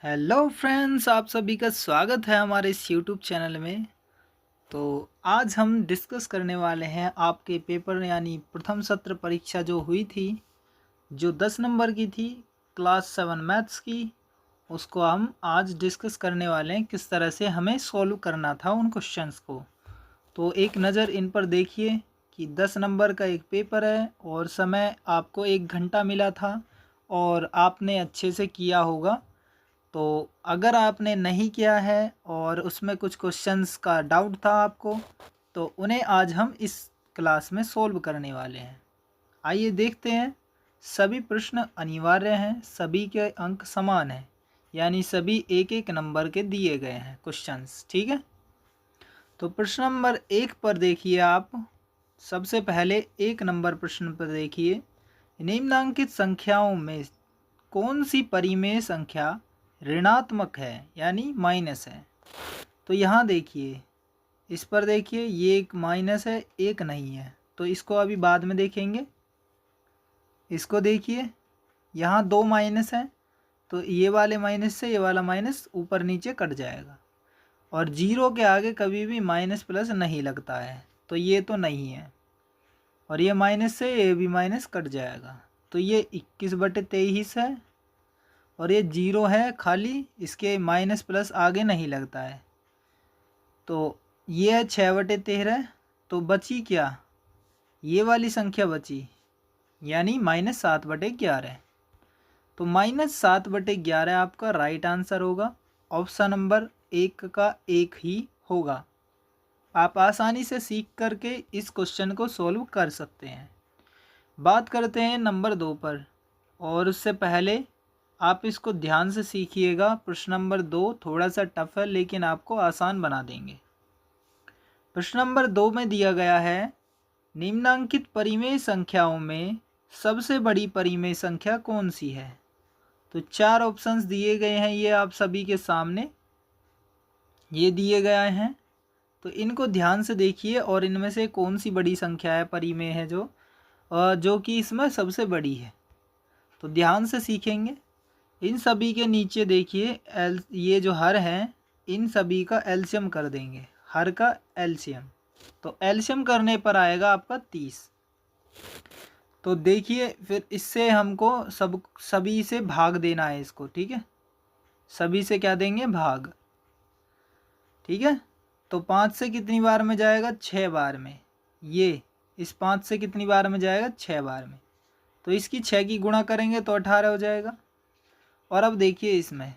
Hello friends, आप सभी का स्वागत है हमारे इस यूट्यूब चैनल में। तो आज हम डिस्कस करने वाले हैं आपके पेपर यानी प्रथम सत्र परीक्षा जो हुई थी, जो 10 नंबर की थी, क्लास 7 मैथ्स की। उसको हम आज डिस्कस करने वाले हैं किस तरह से हमें सॉल्व करना था उन क्वेश्चंस को। तो एक नज़र इन पर देखिए कि 10 नंबर का एक पेपर है और समय आपको 1 घंटा मिला था और आपने अच्छे से किया होगा। तो अगर आपने नहीं किया है और उसमें कुछ क्वेश्चंस का डाउट था आपको, तो उन्हें आज हम इस क्लास में सॉल्व करने वाले हैं। आइए देखते हैं। सभी प्रश्न अनिवार्य हैं, सभी के अंक समान हैं, यानी सभी एक एक नंबर के दिए गए हैं क्वेश्चंस। ठीक है, तो प्रश्न नंबर 1 पर देखिए आप। सबसे पहले 1 नंबर प्रश्न पर देखिए, निम्नांकित संख्याओं में कौन सी परिमेय संख्या ऋणात्मक है यानी माइनस है। तो यहाँ देखिए, इस पर देखिए, ये एक माइनस है, एक नहीं है, तो इसको अभी बाद में देखेंगे। इसको देखिए, यहाँ 2 माइनस है, तो ये वाले माइनस से ये वाला माइनस ऊपर नीचे कट जाएगा और जीरो के आगे कभी भी माइनस प्लस नहीं लगता है, तो ये तो नहीं है। और ये माइनस से ये भी माइनस कट जाएगा, तो ये 21/23 है और ये जीरो है खाली, इसके माइनस प्लस आगे नहीं लगता है। तो ये है 6/13। तो बची क्या, ये वाली संख्या बची, यानी -7/11। तो -7/11 आपका राइट आंसर होगा। ऑप्शन नंबर 1 का 1 ही होगा। आप आसानी से सीख करके इस क्वेश्चन को सॉल्व कर सकते हैं। बात करते हैं नंबर 2 पर, और उससे पहले आप इसको ध्यान से सीखिएगा। प्रश्न नंबर 2 थोड़ा सा टफ है, लेकिन आपको आसान बना देंगे। प्रश्न नंबर 2 में दिया गया है, निम्नांकित परिमेय संख्याओं में सबसे बड़ी परिमेय संख्या कौन सी है। तो 4 ऑप्शंस दिए गए हैं, ये आप सभी के सामने ये दिए गए हैं। तो इनको ध्यान से देखिए और इनमें से कौन सी बड़ी संख्या है, परिमेय है, जो कि इसमें सबसे बड़ी है। तो ध्यान से सीखेंगे। इन सभी के नीचे देखिए ये जो हर हैं, इन सभी का एलसीएम कर देंगे, हर का एलसीएम। तो एलसीएम करने पर आएगा आपका 30। तो देखिए, फिर इससे हमको सभी से भाग देना है इसको। ठीक है, सभी से क्या देंगे, भाग। ठीक है, तो 5 से कितनी बार में जाएगा, 6 बार में। ये इस 5 से कितनी बार में जाएगा, 6 बार में। तो इसकी 6 की गुणा करेंगे तो 18 हो जाएगा। और अब देखिए, इसमें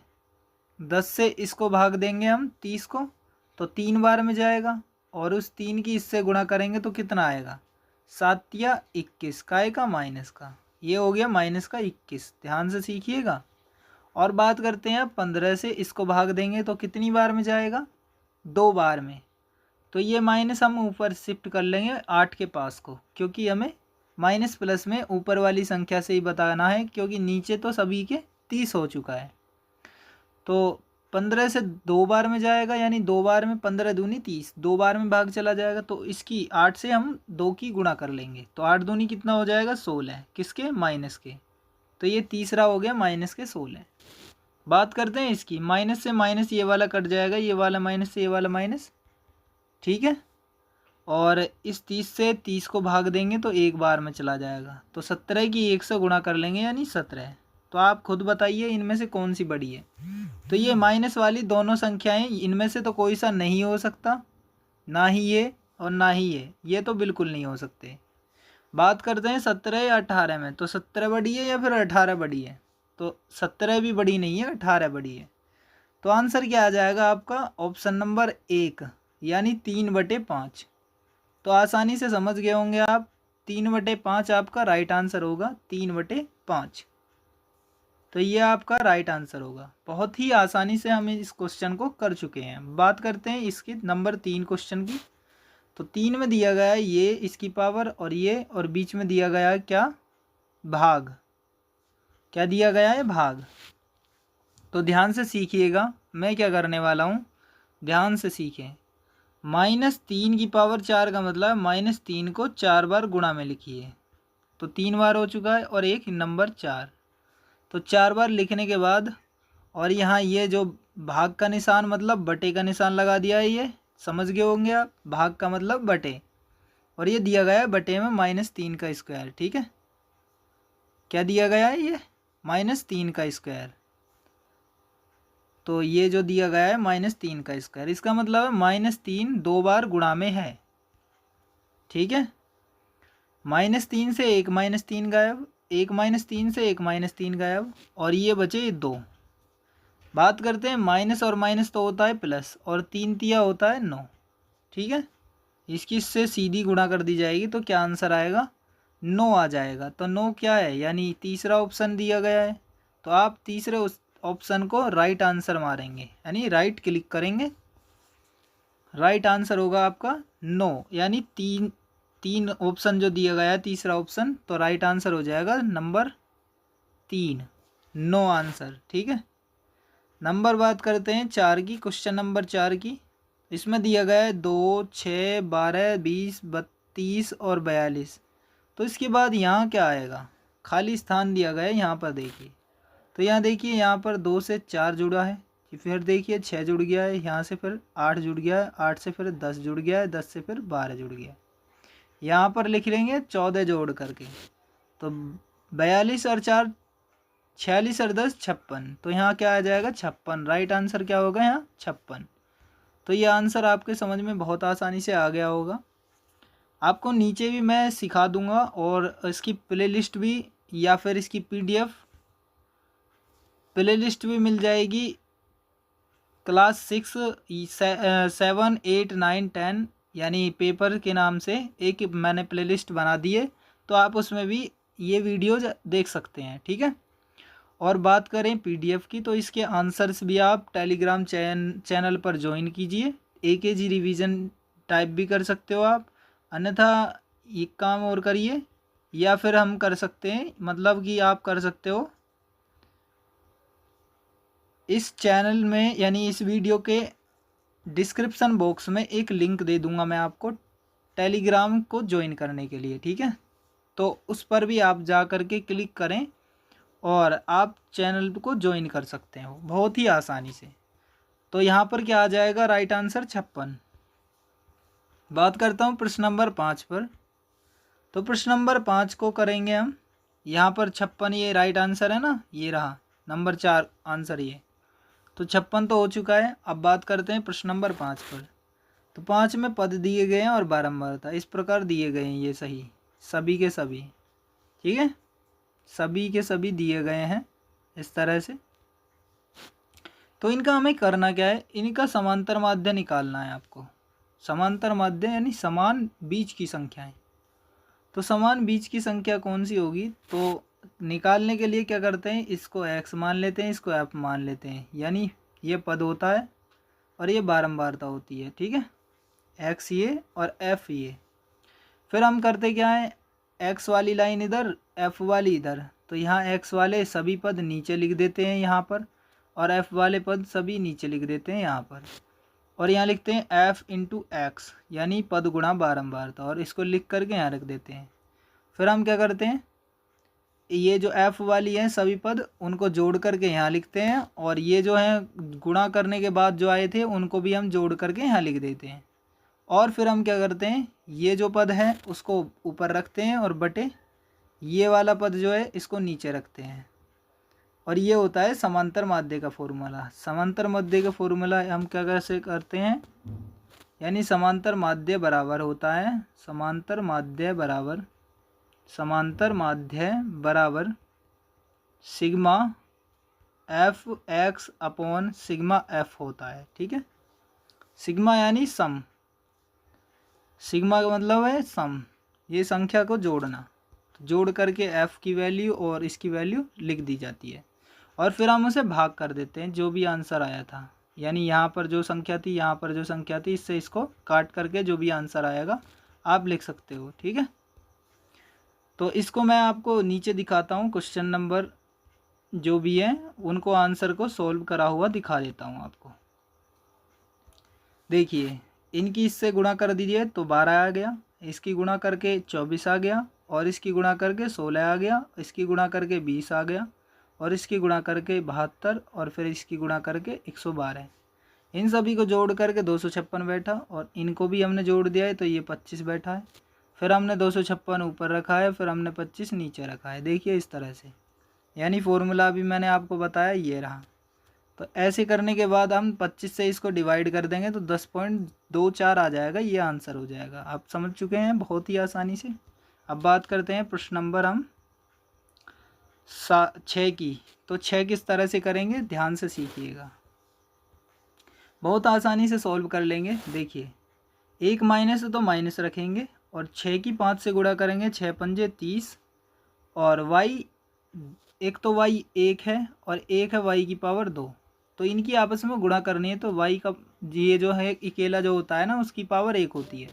10 से इसको भाग देंगे हम 30 को, तो 3 बार में जाएगा। और उस 3 की इससे गुणा करेंगे तो कितना आएगा, 7 या 21, काय का, माइनस का। ये हो गया माइनस का 21। ध्यान से सीखिएगा। और बात करते हैं 15 से इसको भाग देंगे तो कितनी बार में जाएगा, 2 बार में। तो ये माइनस हम ऊपर शिफ्ट कर लेंगे 8 के पास को, क्योंकि हमें माइनस प्लस में ऊपर वाली संख्या से ही बताना है, क्योंकि नीचे तो सभी के 30 हो चुका है। तो 15 से 2 बार में जाएगा, यानी 2 बार में 15 दूनी 30, 2 बार में भाग चला जाएगा। तो इसकी 8 से हम 2 की गुणा कर लेंगे, तो 8 दूनी कितना हो जाएगा, 16। किसके, माइनस के। तो ये तीसरा हो गया माइनस के 16। बात करते हैं इसकी, माइनस से माइनस ये वाला कट जाएगा, ये वाला माइनस से ये वाला माइनस। ठीक है, और इस 30 से 30 को भाग देंगे तो 1 बार में चला जाएगा। तो 17 की 1 से गुणा कर लेंगे, यानी 17। तो आप खुद बताइए इनमें से कौन सी बड़ी है। तो ये माइनस वाली दोनों संख्याएं, इनमें से तो कोई सा नहीं हो सकता, ना ही ये और ना ही ये तो बिल्कुल नहीं हो सकते। बात करते हैं 17 या 18 में, तो 17 बड़ी है या फिर 18 बड़ी है। तो 17 भी बड़ी नहीं है, 18 बड़ी है। तो आंसर क्या आ जाएगा आपका, ऑप्शन नंबर 1, यानी 3/5। तो आसानी से समझ गए होंगे आप, 3/5 आपका राइट आंसर होगा, 3/5। तो ये आपका राइट आंसर होगा। बहुत ही आसानी से हम इस क्वेश्चन को कर चुके हैं। बात करते हैं इसकी नंबर 3 क्वेश्चन की। तो 3 में दिया गया है ये, इसकी पावर, और ये, और बीच में दिया गया है क्या, भाग। क्या दिया गया है, भाग। तो ध्यान से सीखिएगा, मैं क्या करने वाला हूँ, ध्यान से सीखें। -3 की पावर 4 का मतलब -3 को 4 बार गुणा में लिखिए। तो 3 बार हो चुका है और एक नंबर 4। तो 4 बार लिखने के बाद और यहाँ ये जो भाग का निशान मतलब बटे का निशान लगा दिया है, ये समझ गए होंगे आप, भाग का मतलब बटे, और ये दिया गया है बटे में -3 का स्क्वायर। ठीक है, क्या दिया गया है, ये -3 का स्क्वायर। तो ये जो दिया गया है -3 का स्क्वायर, इसका मतलब है -3 2 बार गुणा में है। ठीक है, -3 से एक -3 गायब, एक -3 से एक -3 गायब, और ये बचे 2। बात करते हैं माइनस और माइनस तो होता है प्लस, और 3 तिया होता है 9। ठीक है, इसकी इससे सीधी गुणा कर दी जाएगी तो क्या आंसर आएगा, 9 आ जाएगा। तो 9 क्या है, यानी तीसरा ऑप्शन दिया गया है, तो आप तीसरे उस ऑप्शन को राइट आंसर मारेंगे, यानी राइट क्लिक करेंगे। राइट आंसर होगा आपका 9, यानी तीन ऑप्शन जो दिया गया है तीसरा ऑप्शन, तो राइट आंसर हो जाएगा नंबर 3, 9 आंसर। ठीक है, नंबर बात करते हैं 4 की, क्वेश्चन नंबर 4 की। इसमें दिया गया है 2, 6, 12, 20, 32 और 42। तो इसके बाद यहाँ क्या आएगा, खाली स्थान दिया गया है यहाँ पर देखिए। तो यहाँ देखिए, यहाँ पर 2 से 4 जुड़ा है, फिर देखिए 6 जुड़ गया है, यहाँ से फिर 8 जुड़ गया है, 8 से फिर 10 जुड़ गया है, 10 से फिर 12 जुड़ गया है। यहाँ पर लिख लेंगे 14 जोड़ करके, तो 42 और 4 46 और 10 56। तो यहाँ क्या आ जाएगा, 56। राइट आंसर क्या होगा यहाँ, 56। तो ये आंसर आपके समझ में बहुत आसानी से आ गया होगा। आपको नीचे भी मैं सिखा दूंगा, और इसकी प्लेलिस्ट भी या फिर इसकी PDF प्लेलिस्ट भी मिल जाएगी। क्लास 6, 7, 8, 9, 10 यानी पेपर के नाम से एक मैंने प्लेलिस्ट बना दी है, तो आप उसमें भी ये वीडियोज देख सकते हैं। ठीक है, और बात करें PDF की, तो इसके आंसर्स भी आप टेलीग्राम चैनल पर ज्वाइन कीजिए। AKG रिवीजन टाइप भी कर सकते हो आप, अन्यथा एक काम और करिए, या फिर हम कर सकते हैं, मतलब कि आप कर सकते हो इस चैनल में, यानी इस वीडियो के डिस्क्रिप्शन बॉक्स में एक लिंक दे दूंगा मैं आपको टेलीग्राम को ज्वाइन करने के लिए। ठीक है, तो उस पर भी आप जा कर के क्लिक करें और आप चैनल को ज्वाइन कर सकते हो बहुत ही आसानी से। तो यहाँ पर क्या आ जाएगा, राइट आंसर 56। बात करता हूँ प्रश्न नंबर 5 पर। तो प्रश्न नंबर 5 को करेंगे हम, यहाँ पर 56 ये राइट आंसर है ना, ये रहा नंबर 4 आंसर ये। तो 56 तो हो चुका है। अब बात करते हैं प्रश्न नंबर 5 पर। तो 5 में पद दिए गए हैं और बारंबारता इस प्रकार दिए गए हैं, ये सही सभी के सभी। ठीक है, सभी के सभी दिए गए हैं इस तरह से। तो इनका हमें करना क्या है, इनका समांतर माध्य निकालना है आपको। समांतर माध्य यानी समान बीज की संख्याएं। तो समान बीज की संख्या कौन सी होगी, तो निकालने के लिए क्या करते हैं, इसको x मान लेते हैं, इसको f मान लेते हैं, यानी ये पद होता है और ये बारंबारता होती है। ठीक है, x ये और f ये। फिर हम करते क्या है, x वाली लाइन इधर, f वाली इधर। तो यहाँ x वाले सभी पद नीचे लिख देते हैं यहाँ पर, और f वाले पद सभी नीचे लिख देते हैं यहाँ पर, और यहाँ लिखते हैं f इंटू एक्स यानी पद गुणा बारंबारता, और इसको लिख करके यहाँ रख देते हैं। फिर हम क्या करते हैं, ये जो f वाली है सभी पद उनको जोड़ करके यहाँ लिखते हैं, और ये जो है गुणा करने के बाद जो आए थे उनको भी हम जोड़ करके यहाँ लिख देते हैं। और फिर हम क्या करते हैं, ये जो पद है उसको ऊपर रखते हैं, और बटे ये वाला पद जो है इसको नीचे रखते हैं। और ये होता है समांतर माध्य का फॉर्मूला। समांतर माध्य का फॉर्मूला हम क्या कैसे करते हैं, यानी समांतर माध्य बराबर होता है, समांतर माध्य बराबर sigma F x upon sigma F होता है। ठीक है, सिग्मा यानी सम, सिग्मा का मतलब है सम, ये संख्या को जोड़ना। तो जोड़ करके एफ की वैल्यू और इसकी वैल्यू लिख दी जाती है, और फिर हम उसे भाग कर देते हैं जो भी आंसर आया था, यानी यहाँ पर जो संख्या थी, यहाँ पर जो संख्या थी, इससे इसको काट करके जो भी आंसर आएगा आप लिख सकते हो। ठीक है, तो इसको मैं आपको नीचे दिखाता हूँ, क्वेश्चन नंबर जो भी है उनको आंसर को सॉल्व करा हुआ दिखा देता हूँ आपको। देखिए, इनकी इससे गुणा कर दीजिए तो 12 आ गया, इसकी गुणा करके 24 आ गया, और इसकी गुणा करके 16 आ गया, इसकी गुणा करके 20 आ गया, और इसकी गुणा करके 72 और फिर इसकी गुणा करके 112। इन सभी को जोड़ करके 256 बैठा और इनको भी हमने जोड़ दिया है तो ये 25 बैठा है। फिर हमने 256 ऊपर रखा है, फिर हमने 25 नीचे रखा है। देखिए इस तरह से, यानी फॉर्मूला अभी मैंने आपको बताया ये रहा। तो ऐसे करने के बाद हम 25 से इसको डिवाइड कर देंगे तो 10.24 आ जाएगा, ये आंसर हो जाएगा। आप समझ चुके हैं बहुत ही आसानी से। अब बात करते हैं प्रश्न नंबर हम 6 की। तो 6 किस तरह से करेंगे ध्यान से सीखिएगा, बहुत आसानी से सॉल्व कर लेंगे। देखिए, एक माइनस है तो माइनस रखेंगे और 6 की 5 से गुणा करेंगे, 6 पंजे 30 और वाई, एक तो वाई 1 है और एक है वाई की पावर 2, तो इनकी आपस में गुणा करनी है। तो वाई का ये जो है अकेला जो होता है ना उसकी पावर 1 होती है,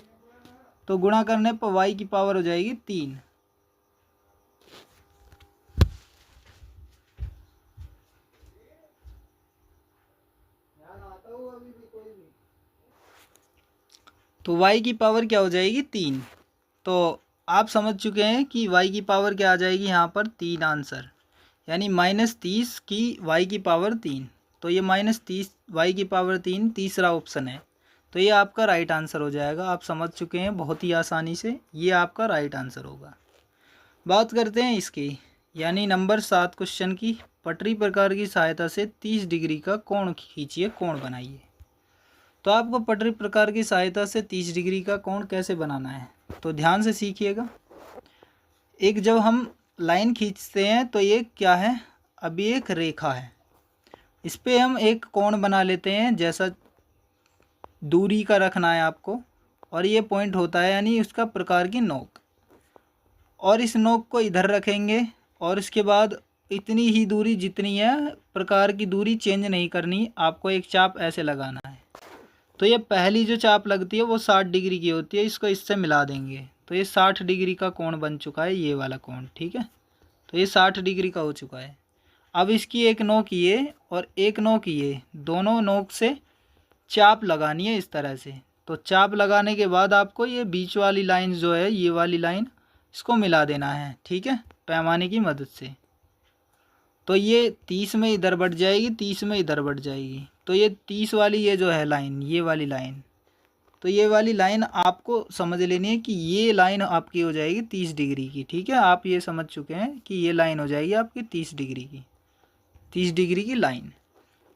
तो गुणा करने पर वाई की पावर हो जाएगी 3। तो y की पावर क्या हो जाएगी 3। तो आप समझ चुके हैं कि y की पावर क्या आ जाएगी यहाँ पर 3 आंसर, यानी -30 की y की पावर 3। तो ये -30 y की पावर 3 तीसरा ऑप्शन है, तो ये आपका राइट आंसर हो जाएगा। आप समझ चुके हैं बहुत ही आसानी से, ये आपका राइट आंसर होगा। बात करते हैं इसकी, यानी नंबर 7 क्वेश्चन की। पटरी प्रकार की सहायता से 30 डिग्री का कोण खींचिए, कोण बनाइए। तो आपको पटरी प्रकार की सहायता से 30 डिग्री का कोण कैसे बनाना है, तो ध्यान से सीखिएगा। एक जब हम लाइन खींचते हैं तो ये क्या है, अभी एक रेखा है, इस पे हम एक कोण बना लेते हैं, जैसा दूरी का रखना है आपको, और ये पॉइंट होता है यानी उसका प्रकार की नोक, और इस नोक को इधर रखेंगे और इसके बाद इतनी ही दूरी जितनी है प्रकार की दूरी चेंज नहीं करनी, आपको एक चाप ऐसे लगाना है। तो ये पहली जो चाप लगती है वो 60 डिग्री की होती है, इसको इससे मिला देंगे तो ये 60 डिग्री का कोण बन चुका है, ये वाला कोण, ठीक है। तो ये 60 डिग्री का हो चुका है। अब इसकी एक नोक ये और एक नोक ये, दोनों नोक से चाप लगानी है इस तरह से। तो चाप लगाने के बाद आपको ये बीच वाली लाइन जो है, ये वाली लाइन, इसको मिला देना है, ठीक है, पैमाने की मदद से। तो ये 30 में इधर बढ़ जाएगी, 30 में इधर बढ़ जाएगी, तो ये 30 वाली ये जो है लाइन, ये वाली लाइन, तो ये वाली लाइन आपको समझ लेनी है कि ये लाइन आपकी हो जाएगी 30 डिग्री की, ठीक है। आप ये समझ चुके हैं कि ये लाइन हो जाएगी आपकी 30 डिग्री की, 30 डिग्री की लाइन।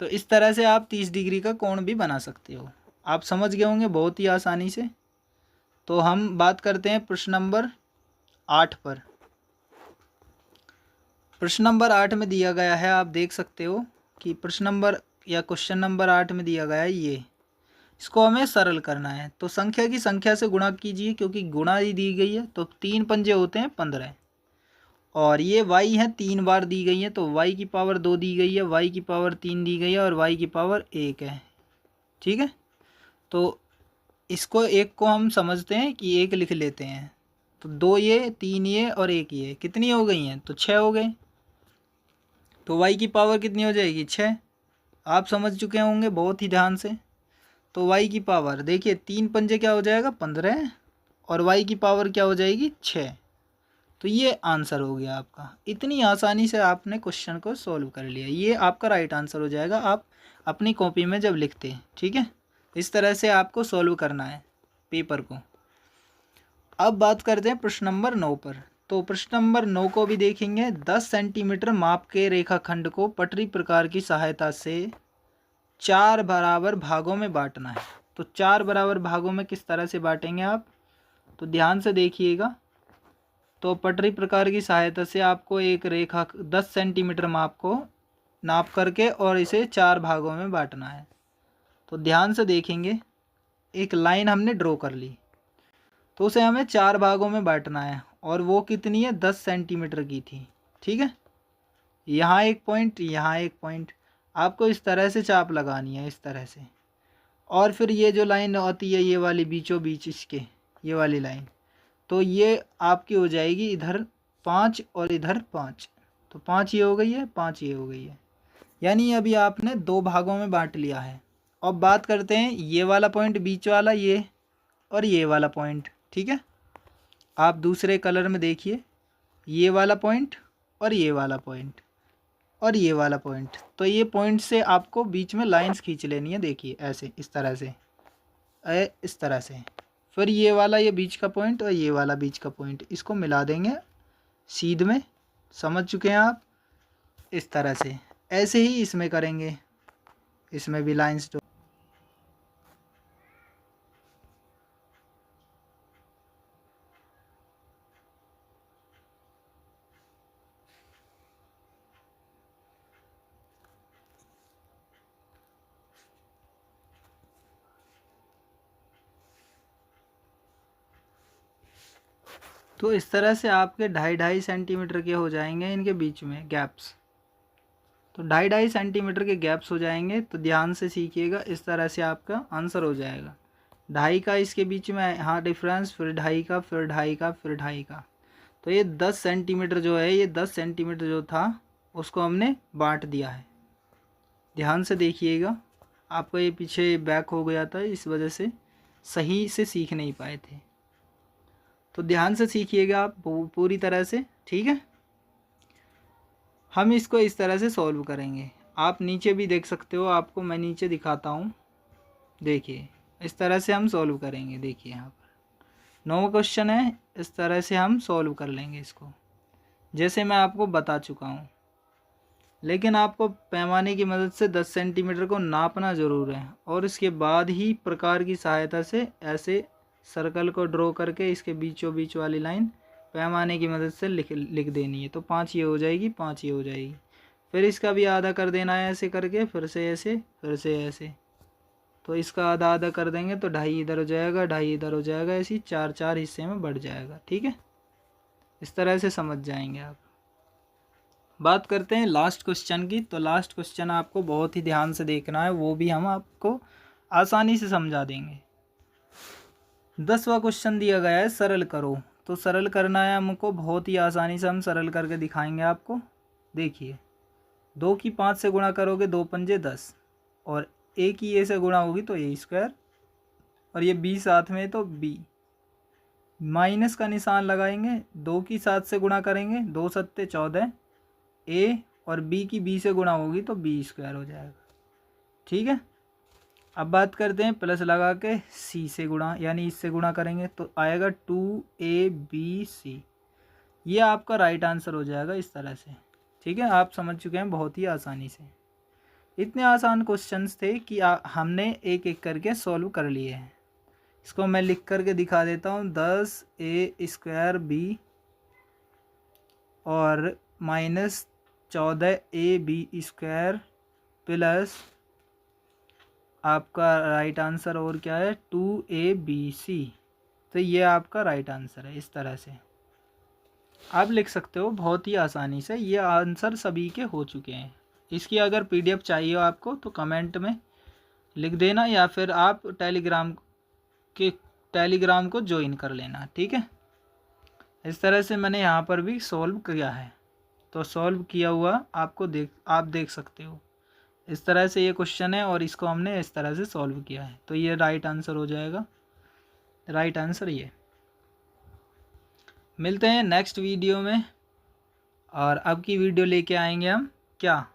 तो इस तरह से आप 30 डिग्री का कोण भी बना सकते हो। आप समझ गए होंगे बहुत ही आसानी से। तो हम बात करते हैं प्रश्न नंबर 8 पर। प्रश्न नंबर 8 में दिया गया है, आप देख सकते हो कि प्रश्न नंबर या क्वेश्चन नंबर 8 में दिया गया है ये, इसको हमें सरल करना है। तो संख्या की संख्या से गुणा कीजिए, क्योंकि गुणा ही दी गई है। तो 3 पंजे होते हैं 15, और ये y है 3 बार दी गई है, तो y की पावर 2 दी गई है, y की पावर 3 दी गई है और y की पावर 1 है, ठीक है। तो इसको एक को हम समझते हैं कि 1 लिख लेते हैं। तो 2 ये, 3 ये और 1 ये, कितनी हो गई हैं, तो 6 हो गए। तो y की पावर कितनी हो जाएगी 6। आप समझ चुके होंगे बहुत ही ध्यान से। तो y की पावर देखिए, 3 पंजे क्या हो जाएगा 15 और y की पावर क्या हो जाएगी 6। तो ये आंसर हो गया आपका। इतनी आसानी से आपने क्वेश्चन को सॉल्व कर लिया, ये आपका राइट आंसर हो जाएगा आप अपनी कॉपी में जब लिखते हैं, ठीक है। इस तरह से आपको सॉल्व करना है पेपर को। अब बात करते हैं प्रश्न नंबर 9 पर। तो प्रश्न नंबर 9 को भी देखेंगे। 10 सेंटीमीटर माप के रेखाखंड को पटरी प्रकार की सहायता से 4 बराबर भागों में बांटना है। तो 4 बराबर भागों में किस तरह से बांटेंगे आप, तो ध्यान से देखिएगा। तो पटरी प्रकार की सहायता से आपको एक रेखा 10 सेंटीमीटर माप को नाप करके और इसे 4 भागों में बांटना है। तो ध्यान से देखेंगे, एक लाइन हमने ड्रॉ कर ली, तो उसे हमें 4 भागों में बांटना है, और वो कितनी है 10 सेंटीमीटर की थी, ठीक है। यहाँ एक पॉइंट, यहाँ एक पॉइंट, आपको इस तरह से चाप लगानी है, इस तरह से। और फिर ये जो लाइन आती है ये वाली बीचों बीच इसके, ये वाली लाइन, तो ये आपकी हो जाएगी इधर 5 और इधर 5। तो 5 ये हो गई है, 5 ये हो गई है, यानी अभी आपने 2 भागों में बांट लिया है। अब बात करते हैं ये वाला पॉइंट, बीच वाला ये और ये वाला पॉइंट, ठीक है। आप दूसरे कलर में देखिए, ये वाला पॉइंट और ये वाला पॉइंट, और ये वाला पॉइंट। तो ये पॉइंट से आपको बीच में लाइंस खींच लेनी है, देखिए ऐसे, इस तरह से, इस तरह से। फिर ये वाला, ये बीच का पॉइंट और ये वाला बीच का पॉइंट, इसको मिला देंगे सीध में। समझ चुके हैं आप? इस तरह से। ऐसे ही इसमें करेंगे, इसमें भी लाइंस। तो इस तरह से आपके 2.5 सेंटीमीटर के हो जाएंगे इनके बीच में गैप्स। तो 2.5 सेंटीमीटर के गैप्स हो जाएंगे। तो ध्यान से सीखिएगा, इस तरह से आपका आंसर हो जाएगा। 2.5 का इसके बीच में यहाँ डिफरेंस, फिर 2.5 का, फिर 2.5 का, फिर 2.5 का। तो ये 10 सेंटीमीटर जो है, ये 10 सेंटीमीटर जो था उसको हमने बांट दिया है। ध्यान से देखिएगा, आपका ये पीछे बैक हो गया था, इस वजह से सही से सीख नहीं पाए थे। तो ध्यान से सीखिएगा आप पूरी तरह से, ठीक है। हम इसको इस तरह से सॉल्व करेंगे। आप नीचे भी देख सकते हो, आपको मैं नीचे दिखाता हूँ। देखिए इस तरह से हम सॉल्व करेंगे। देखिए यहाँ पर 9 क्वेश्चन है, इस तरह से हम सॉल्व कर लेंगे इसको, जैसे मैं आपको बता चुका हूँ। लेकिन आपको पैमाने की मदद से 10 सेंटीमीटर को नापना ज़रूर है, और इसके बाद ही प्रकार की सहायता से ऐसे सर्कल को ड्रॉ करके इसके बीचों बीच वाली लाइन पैमाने की मदद से लिख देनी है। तो 5 ये हो जाएगी, 5 ये हो जाएगी। फिर इसका भी आधा कर देना है ऐसे करके, फिर से ऐसे, फिर से ऐसे। तो इसका आधा आधा कर देंगे तो 2.5 इधर हो जाएगा, 2.5 इधर हो जाएगा, ऐसी 4 हिस्से में बढ़ जाएगा, ठीक है। इस तरह से समझ जाएंगे आप। बात करते हैं लास्ट क्वेश्चन की। तो लास्ट क्वेश्चन आपको बहुत ही ध्यान से देखना है, वो भी हम आपको आसानी से समझा देंगे। 10वां क्वेश्चन दिया गया है, सरल करो। तो सरल करना है हमको, बहुत ही आसानी से हम सरल करके दिखाएंगे आपको। देखिए 2 की 5 से गुणा करोगे, 2 पंजे 10, और a की a से गुणा होगी तो a², और ये b साथ में तो b। माइनस का निशान लगाएंगे, 2 की 7 से गुणा करेंगे, 2 सत्ते 14, a और b की b से गुणा होगी तो b² हो जाएगा, ठीक है। अब बात करते हैं प्लस लगा के c से गुणा, यानी इससे गुणा करेंगे तो आएगा 2abc। ये आपका राइट आंसर हो जाएगा इस तरह से, ठीक है। आप समझ चुके हैं बहुत ही आसानी से। इतने आसान क्वेश्चंस थे कि हमने एक एक करके सॉल्व कर लिए हैं। इसको मैं लिख करके दिखा देता हूँ। 10a² और माइनस 14ab² प्लस आपका राइट आंसर और क्या है, 2abc। तो ये आपका राइट आंसर है। इस तरह से आप लिख सकते हो बहुत ही आसानी से। ये आंसर सभी के हो चुके हैं। इसकी अगर पीडीएफ चाहिए आपको तो कमेंट में लिख देना, या फिर आप टेलीग्राम को ज्वाइन कर लेना, ठीक है। इस तरह से मैंने यहाँ पर भी सॉल्व किया है। तो सॉल्व किया हुआ आपको आप देख सकते हो। इस तरह से ये क्वेश्चन है और इसको हमने इस तरह से सॉल्व किया है। तो ये राइट आंसर हो जाएगा, राइट आंसर ये। मिलते हैं नेक्स्ट वीडियो में। और अब की वीडियो लेके आएंगे हम क्या,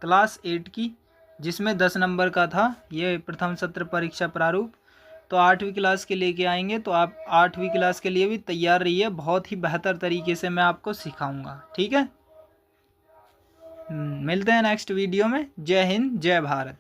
क्लास 8 की, जिसमें 10 नंबर का था ये प्रथम सत्र परीक्षा प्रारूप। तो 8वीं क्लास के लेके आएंगे। तो आप 8वीं क्लास के लिए भी तैयार रहिए, बहुत ही बेहतर तरीके से मैं आपको सिखाऊंगा, ठीक है। मिलते हैं नेक्स्ट वीडियो में। जय हिंद, जय भारत।